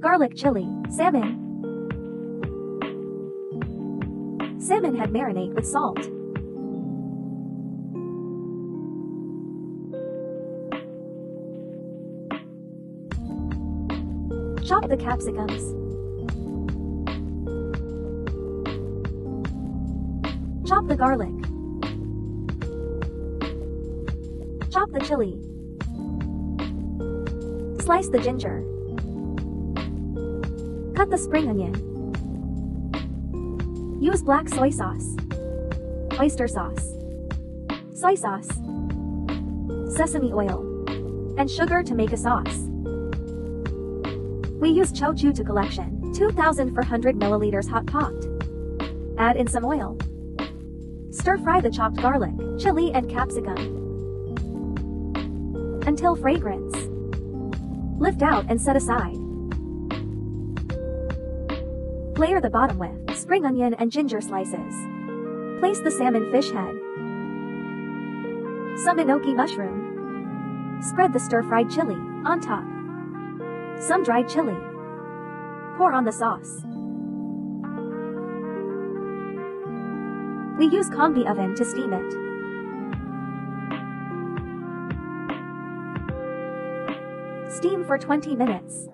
Garlic Chili Salmon. Salmon head marinate with salt. Chop the capsicums. Chop the garlic. Chop the chili. Slice the ginger. Cut the spring onion. Use black soy sauce, oyster sauce, soy sauce, sesame oil, and sugar to make a sauce. We use to collection, 2,400 milliliters hot pot. Add in some oil. Stir fry the chopped garlic, chili and capsicum until fragrance. Lift out and set aside. Layer the bottom with spring onion and ginger slices. Place the salmon fish head. Some Enoki mushroom. Spread the stir-fried chili on top. Some dried chili. Pour on the sauce. We use combi oven to steam it. Steam for 20 minutes.